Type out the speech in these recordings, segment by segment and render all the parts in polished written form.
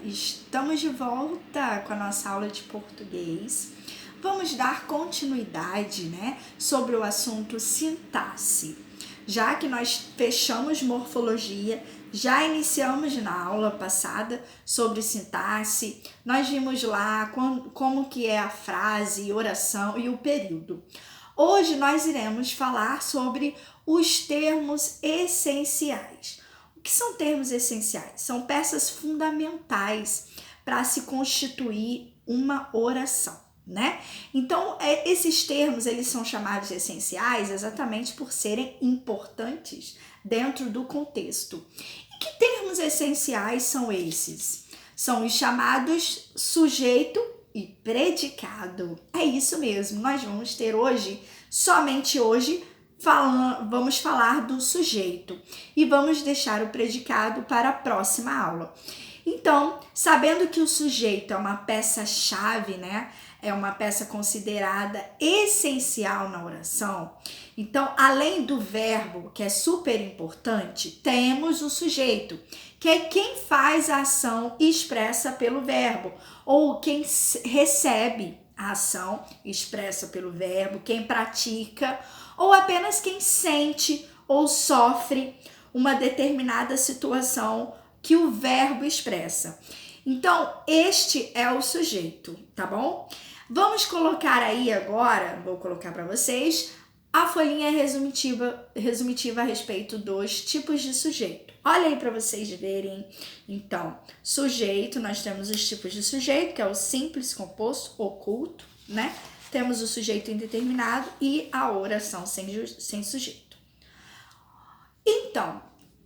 Estamos de volta com a nossa aula de português. Vamos dar continuidade, sobre o assunto sintaxe. Já que nós fechamos morfologia, já iniciamos na aula passada sobre sintaxe, nós vimos lá como que é a frase, oração e o período. Hoje nós iremos falar sobre os termos essenciais. O que são termos essenciais? São peças fundamentais para se constituir uma oração, Então, esses termos, eles são chamados de essenciais exatamente por serem importantes dentro do contexto. E que termos essenciais são esses? São os chamados sujeito e predicado. É isso mesmo, nós vamos ter hoje, somente hoje, vamos falar do sujeito e vamos deixar o predicado para a próxima aula. Então, sabendo que o sujeito é uma peça-chave, é uma peça considerada essencial na oração, então, além do verbo, que é super importante, temos o sujeito, que é quem faz a ação expressa pelo verbo, ou quem recebe a ação expressa pelo verbo, quem pratica, ou apenas quem sente ou sofre uma determinada situação que o verbo expressa. Então, este é o sujeito, tá bom? Vamos colocar aí agora, vou colocar para vocês, a folhinha resumitiva a respeito dos tipos de sujeito. Olha aí para vocês verem. Então, sujeito, nós temos os tipos de sujeito, que é o simples, composto, oculto, Temos o sujeito indeterminado e a oração sem sujeito. Então,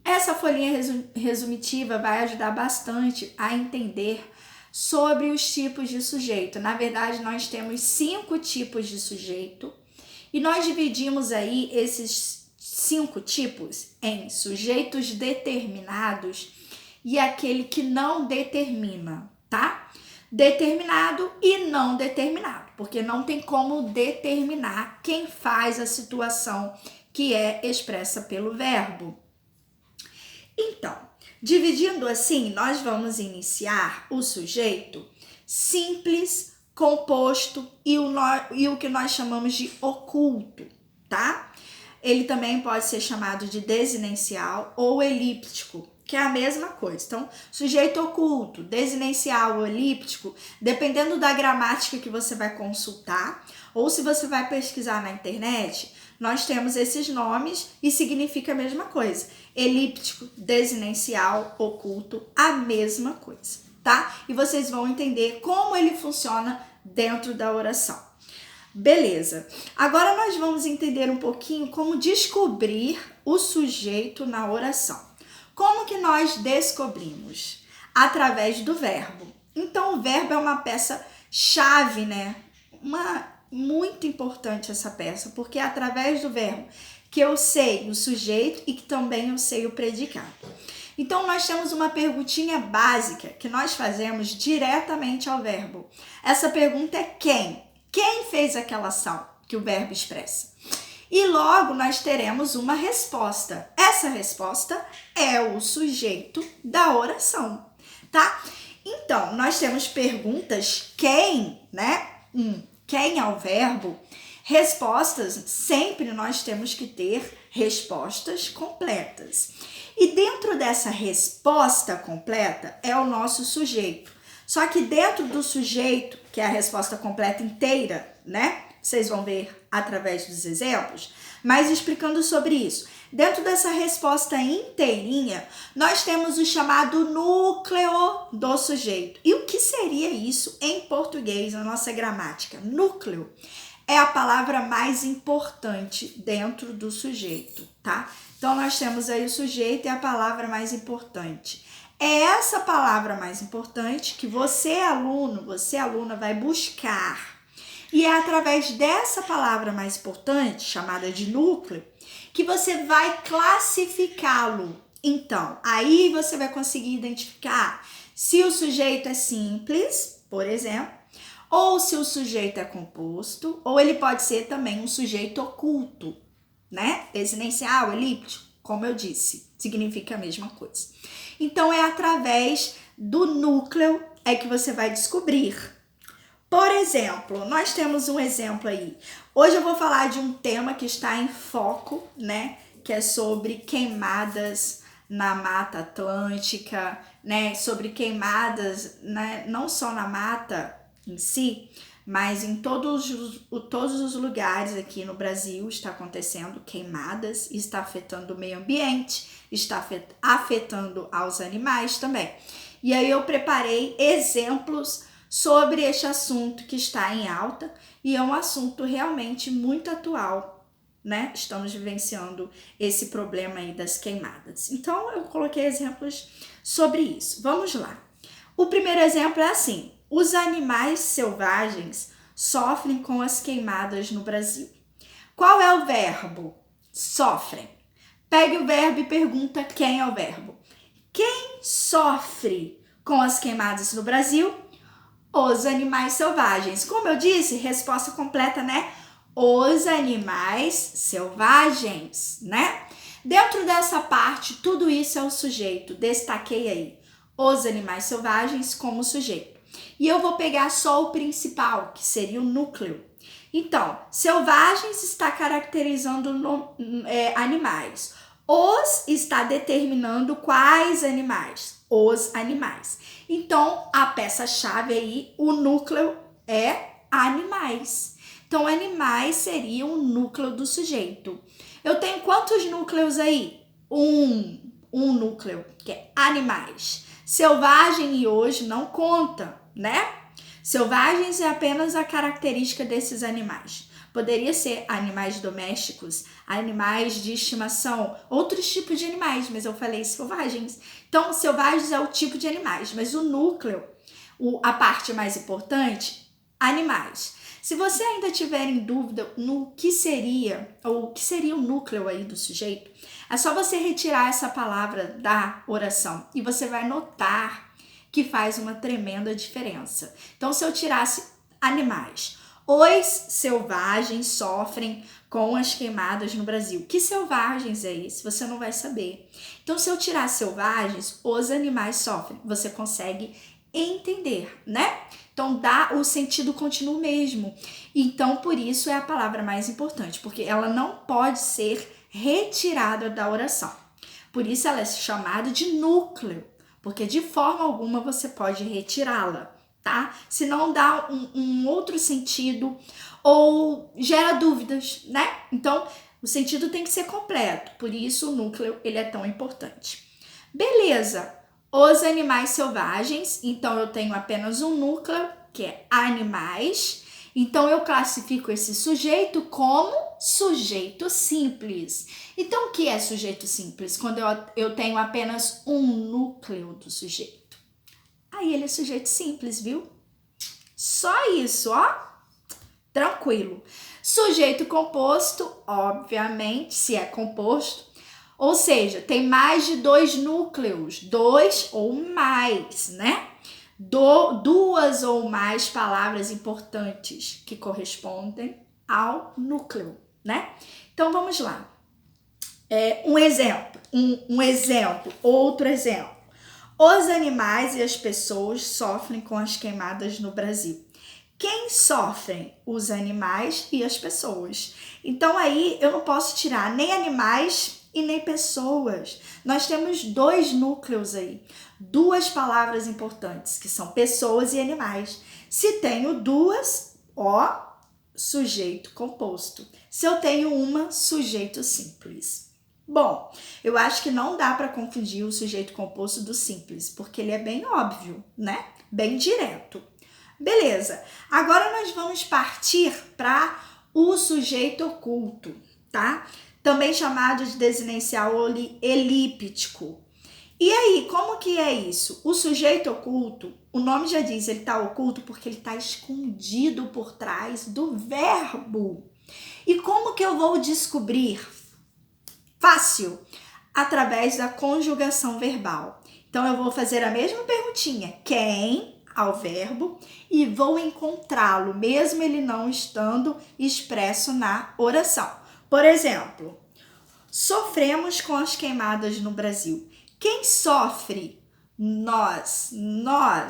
essa folhinha resumitiva vai ajudar bastante a entender sobre os tipos de sujeito. Na verdade, nós temos 5 tipos de sujeito e nós dividimos aí esses 5 tipos em sujeitos determinados e aquele que não determina, tá? Determinado e não determinado, porque não tem como determinar quem faz a situação que é expressa pelo verbo. Então, dividindo assim, nós vamos iniciar o sujeito simples, composto e o que nós chamamos de oculto, tá? Ele também pode ser chamado de desinencial ou elíptico, que é a mesma coisa. Então, sujeito oculto, desinencial ou elíptico, dependendo da gramática que você vai consultar, ou se você vai pesquisar na internet, nós temos esses nomes e significa a mesma coisa. Elíptico, desinencial, oculto, a mesma coisa, tá? E vocês vão entender como ele funciona dentro da oração. Beleza, agora nós vamos entender um pouquinho como descobrir o sujeito na oração. Como que nós descobrimos? Através do verbo. Então, o verbo é uma peça-chave, Muito importante essa peça, porque é através do verbo que eu sei o sujeito e que também eu sei o predicado. Então, nós temos uma perguntinha básica que nós fazemos diretamente ao verbo. Essa pergunta é quem? Quem fez aquela ação que o verbo expressa? E logo nós teremos uma resposta. Essa resposta é o sujeito da oração, tá? Então, nós temos perguntas quem, Quem é o verbo? Respostas, sempre nós temos que ter respostas completas. E dentro dessa resposta completa é o nosso sujeito. Só que dentro do sujeito, que é a resposta completa inteira, Vocês vão ver através dos exemplos, mas explicando sobre isso. Dentro dessa resposta inteirinha, nós temos o chamado núcleo do sujeito. E o que seria isso em português, na nossa gramática? Núcleo é a palavra mais importante dentro do sujeito, tá? Então, nós temos aí o sujeito e a palavra mais importante. É essa palavra mais importante que você, aluno, você, aluna, vai buscar. E é através dessa palavra mais importante, chamada de núcleo, que você vai classificá-lo. Então, aí você vai conseguir identificar se o sujeito é simples, por exemplo, ou se o sujeito é composto, ou ele pode ser também um sujeito oculto, Desinencial, elíptico, como eu disse, significa a mesma coisa. Então, é através do núcleo é que você vai descobrir. Por exemplo, nós temos um exemplo aí. Hoje eu vou falar de um tema que está em foco, né? Que é sobre queimadas na Mata Atlântica, né? Sobre queimadas, né? Não só na mata em si, mas em todos os lugares aqui no Brasil está acontecendo queimadas, está afetando o meio ambiente, está afetando aos animais também. E aí eu preparei exemplos sobre este assunto que está em alta e é um assunto realmente muito atual, né? Estamos vivenciando esse problema aí das queimadas. Então eu coloquei exemplos sobre isso. Vamos lá. O primeiro exemplo é assim: os animais selvagens sofrem com as queimadas no Brasil. Qual é o verbo? Sofrem. Pegue o verbo e pergunta quem é o verbo. Quem sofre com as queimadas no Brasil? Os animais selvagens. Como eu disse, resposta completa, né? Os animais selvagens, né? Dentro dessa parte, tudo isso é o sujeito. Destaquei aí os animais selvagens como sujeito. E eu vou pegar só o principal, que seria o núcleo. Então, selvagens está caracterizando animais. Os está determinando quais animais? Os animais. Então, a peça-chave aí, o núcleo é animais. Então, animais seria o núcleo do sujeito. Eu tenho quantos núcleos aí? Um núcleo, que é animais. Selvagem e hoje não conta, né? Selvagens é apenas a característica desses animais. Poderia ser animais domésticos, animais de estimação, outros tipos de animais, mas eu falei selvagens. Então, selvagens é o tipo de animais, mas o núcleo, a parte mais importante, animais. Se você ainda tiver em dúvida no que seria, ou o que seria o núcleo aí do sujeito, é só você retirar essa palavra da oração e você vai notar que faz uma tremenda diferença. Então, se eu tirasse animais, os selvagens sofrem com as queimadas no Brasil. Que selvagens é esse? Você não vai saber. Então, se eu tirar selvagens, os animais sofrem. Você consegue entender, né? Então, o sentido continua o mesmo. Então, por isso é a palavra mais importante, porque ela não pode ser retirada da oração. Por isso ela é chamada de núcleo, porque de forma alguma você pode retirá-la, tá? Senão dá um outro sentido ou gera dúvidas, né? Então, o sentido tem que ser completo, por isso o núcleo ele é tão importante. Beleza, os animais selvagens, então eu tenho apenas um núcleo, que é animais, então eu classifico esse sujeito como sujeito simples. Então, o que é sujeito simples? Quando eu tenho apenas um núcleo do sujeito. Aí ele é sujeito simples, viu? Só isso, ó. Tranquilo. Sujeito composto, obviamente, se é composto, ou seja, tem mais de dois núcleos, dois ou mais, né? Duas ou mais palavras importantes que correspondem ao núcleo, né? Então vamos lá. Um exemplo, outro exemplo. Os animais e as pessoas sofrem com as queimadas no Brasil. Quem sofrem? Os animais e as pessoas. Então aí eu não posso tirar nem animais e nem pessoas. Nós temos dois núcleos aí, duas palavras importantes, que são pessoas e animais. Se tenho duas, sujeito composto. Se eu tenho uma, sujeito simples. Bom, eu acho que não dá para confundir o sujeito composto do simples, porque ele é bem óbvio, né? Bem direto. Beleza, agora nós vamos partir para o sujeito oculto, tá? Também chamado de desinencial elíptico. E aí, como que é isso? O sujeito oculto, o nome já diz, ele está oculto porque ele está escondido por trás do verbo. E como que eu vou descobrir? Fácil, através da conjugação verbal. Então, eu vou fazer a mesma perguntinha, quem, ao verbo, e vou encontrá-lo, mesmo ele não estando expresso na oração. Por exemplo, sofremos com as queimadas no Brasil. Quem sofre Nós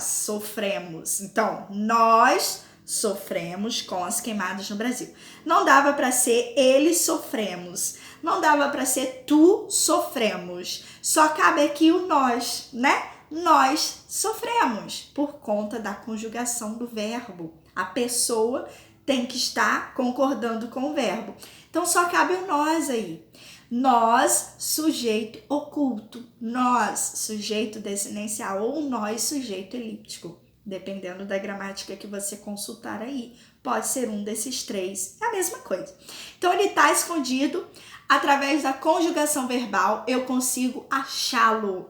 sofremos. Então, nós sofremos com as queimadas no Brasil. Não dava para ser eles sofremos. Não dava para ser tu sofremos. Só cabe aqui o nós, né? Nós sofremos por conta da conjugação do verbo. A pessoa tem que estar concordando com o verbo. Então, só cabe o nós aí. Nós, sujeito oculto. Nós, sujeito desinencial. Ou nós, sujeito elíptico. Dependendo da gramática que você consultar aí. Pode ser um desses três. É a mesma coisa. Então, ele está escondido. Através da conjugação verbal, eu consigo achá-lo.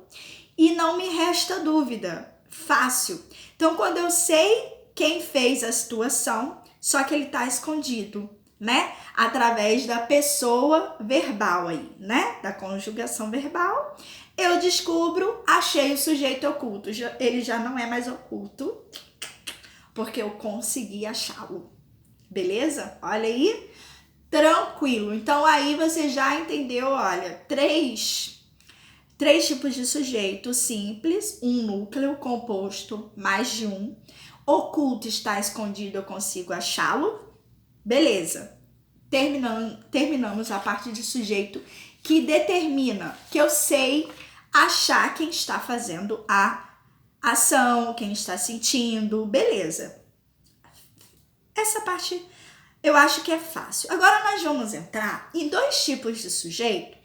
E não me resta dúvida. Fácil. Então, quando eu sei quem fez a situação, só que ele está escondido, né? Através da pessoa verbal aí, né? Da conjugação verbal, eu descubro, achei o sujeito oculto. Ele já não é mais oculto, porque eu consegui achá-lo. Beleza? Olha aí. Tranquilo. Então, aí você já entendeu, olha, três tipos de sujeito simples, um núcleo composto, mais de um. Oculto está escondido, eu consigo achá-lo. Beleza. Terminamos a parte de sujeito que determina que eu sei achar quem está fazendo a ação, quem está sentindo. Beleza. Essa parte eu acho que é fácil. Agora nós vamos entrar em dois tipos de sujeito.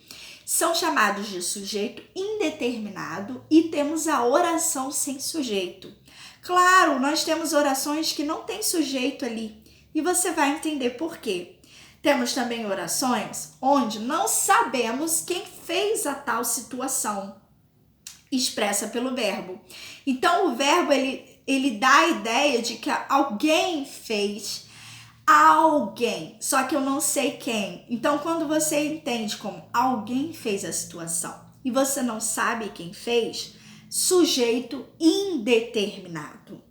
São chamados de sujeito indeterminado e temos a oração sem sujeito. Claro, nós temos orações que não tem sujeito ali e você vai entender por quê. Temos também orações onde não sabemos quem fez a tal situação expressa pelo verbo. Então, o verbo ele dá a ideia de que alguém fez alguém, só que eu não sei quem. Então, quando você entende como alguém fez a situação e você não sabe quem fez, sujeito indeterminado.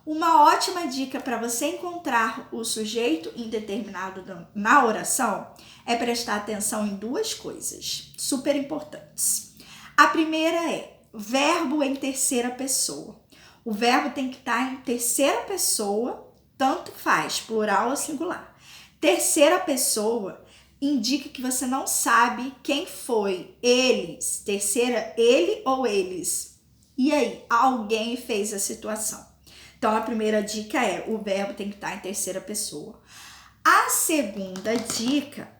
Uma ótima dica para você encontrar o sujeito indeterminado na oração é prestar atenção em duas coisas super importantes. A primeira é verbo em terceira pessoa. O verbo tem que estar em terceira pessoa, tanto faz, plural ou singular. Terceira pessoa indica que você não sabe quem foi. Eles, terceira, ele ou eles. E aí, alguém fez a situação. Então, a primeira dica é, o verbo tem que estar em terceira pessoa. A segunda dica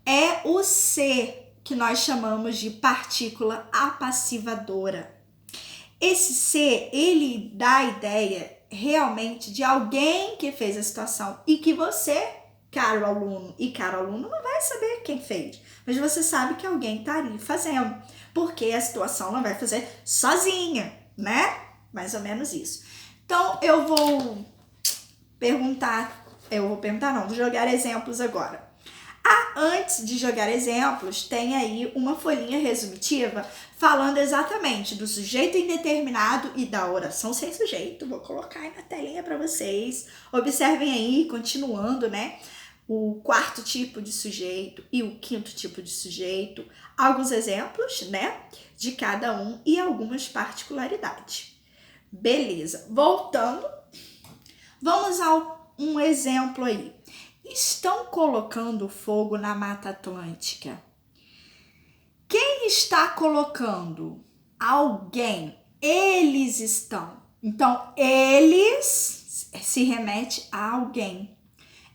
é o ser, que nós chamamos de partícula apassivadora. Esse ser, ele dá a ideia realmente de alguém que fez a situação e que você, caro aluno e caro aluno, não vai saber quem fez, mas você sabe que alguém está ali fazendo, porque a situação não vai fazer sozinha, né? Mais ou menos isso. Então, vou jogar exemplos agora. Antes de jogar exemplos, tem aí uma folhinha resumitiva falando exatamente do sujeito indeterminado e da oração sem sujeito. Vou colocar aí na telinha para vocês. Observem aí, continuando, né? O quarto tipo de sujeito e o quinto tipo de sujeito. Alguns exemplos, né? De cada um e algumas particularidades. Beleza. Voltando, vamos a um exemplo aí. Estão colocando fogo na Mata Atlântica. Quem está colocando? Alguém. Eles estão. Então, eles se remete a alguém.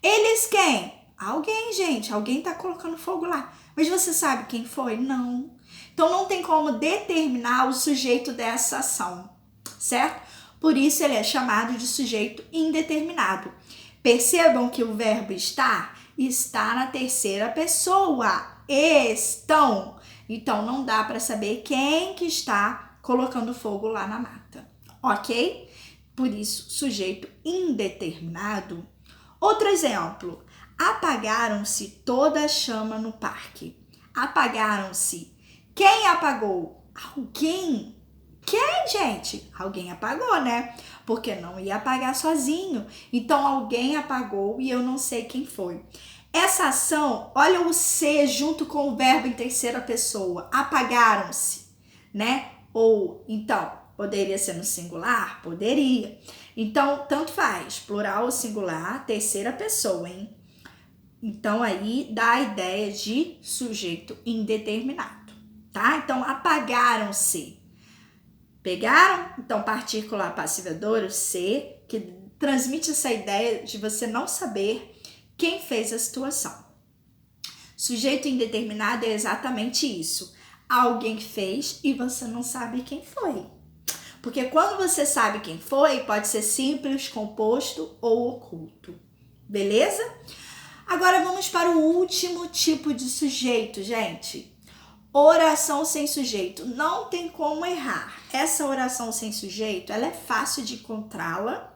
Eles quem? Alguém, gente. Alguém está colocando fogo lá. Mas você sabe quem foi? Não. Então, não tem como determinar o sujeito dessa ação, certo? Por isso, ele é chamado de sujeito indeterminado. Percebam que o verbo está na terceira pessoa. Estão. Então, não dá para saber quem que está colocando fogo lá na mata. Ok? Por isso, sujeito indeterminado. Outro exemplo. Apagaram-se toda a chama no parque. Apagaram-se. Quem apagou? Alguém. Quem, gente? Alguém apagou, né? Porque não ia apagar sozinho. Então, alguém apagou e eu não sei quem foi. Essa ação, olha o ser junto com o verbo em terceira pessoa. Apagaram-se, né? Ou, então, poderia ser no singular? Poderia. Então, tanto faz, plural ou singular, terceira pessoa, hein? Então, aí dá a ideia de sujeito indeterminado, tá? Então, apagaram-se. Pegaram? Então, partícula passiva-douro, se, que transmite essa ideia de você não saber quem fez a situação. Sujeito indeterminado é exatamente isso. Alguém fez e você não sabe quem foi. Porque quando você sabe quem foi, pode ser simples, composto ou oculto. Beleza? Agora vamos para o último tipo de sujeito, gente. Oração sem sujeito. Não tem como errar. Essa oração sem sujeito, ela é fácil de encontrá-la.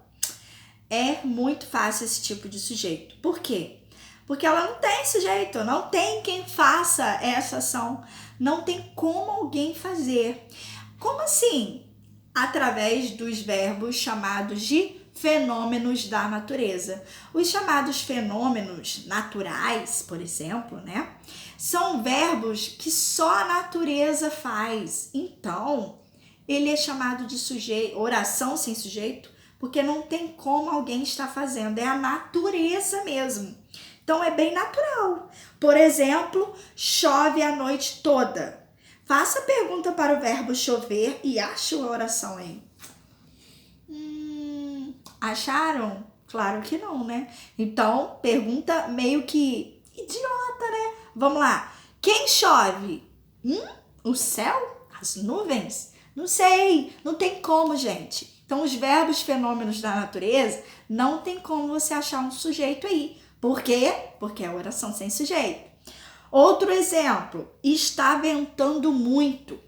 É muito fácil esse tipo de sujeito. Por quê? Porque ela não tem sujeito, não tem quem faça essa ação. Não tem como alguém fazer. Como assim? Através dos verbos chamados de fenômenos da natureza. Os chamados fenômenos naturais, por exemplo, né? São verbos que só a natureza faz. Então, ele é chamado de sujeito, oração sem sujeito, porque não tem como alguém estar fazendo. É a natureza mesmo. Então, é bem natural. Por exemplo, chove a noite toda. Faça a pergunta para o verbo chover e ache a oração aí. Acharam? Claro que não, né? Então, pergunta meio que idiota, né? Vamos lá. Quem chove? O céu? As nuvens? Não sei. Não tem como, gente. Então, os verbos fenômenos da natureza, não tem como você achar um sujeito aí. Por quê? Porque é oração sem sujeito. Outro exemplo, está ventando muito.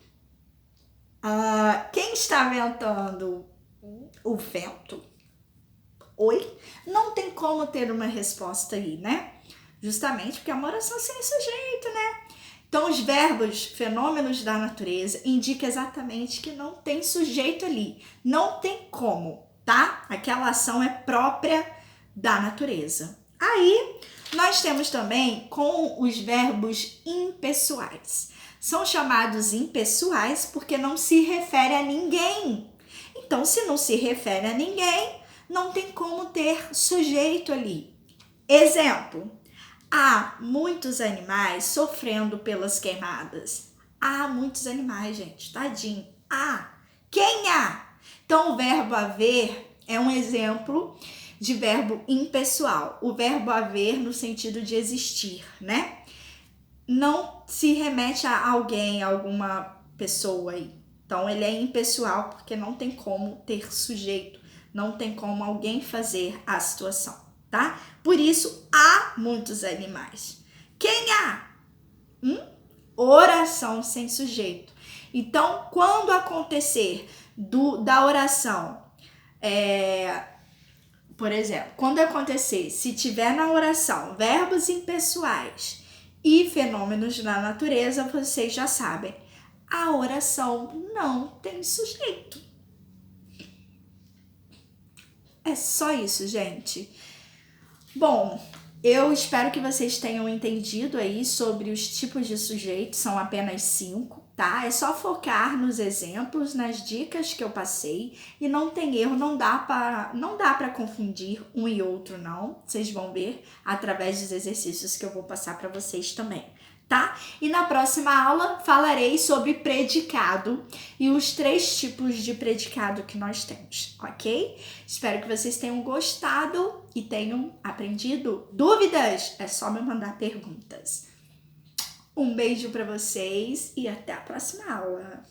Quem está ventando? O vento. Oi? Não tem como ter uma resposta aí, né? Justamente porque é uma oração sem sujeito, né? Então, os verbos fenômenos da natureza indicam exatamente que não tem sujeito ali. Não tem como, tá? Aquela ação é própria da natureza. Aí, nós temos também com os verbos impessoais. São chamados impessoais porque não se refere a ninguém. Então, se não se refere a ninguém, não tem como ter sujeito ali. Exemplo, há muitos animais sofrendo pelas queimadas. Há muitos animais, gente, tadinho. Quem há? Então, o verbo haver é um exemplo de verbo impessoal. O verbo haver no sentido de existir, né? Não se remete a alguém, a alguma pessoa aí. Então, ele é impessoal porque não tem como ter sujeito. Não tem como alguém fazer a situação, tá? Por isso, há muitos animais. Quem há? Oração sem sujeito. Então, quando acontecer da oração, por exemplo, quando acontecer, se tiver na oração verbos impessoais e fenômenos da natureza, vocês já sabem, a oração não tem sujeito. É só isso, gente. Bom, eu espero que vocês tenham entendido aí sobre os tipos de sujeito, são apenas 5, tá? É só focar nos exemplos, nas dicas que eu passei e não tem erro, não dá para confundir um e outro não. Vocês vão ver através dos exercícios que eu vou passar para vocês também. Tá? E na próxima aula falarei sobre predicado e os 3 tipos de predicado que nós temos, ok? Espero que vocês tenham gostado e tenham aprendido. Dúvidas? É só me mandar perguntas. Um beijo para vocês e até a próxima aula.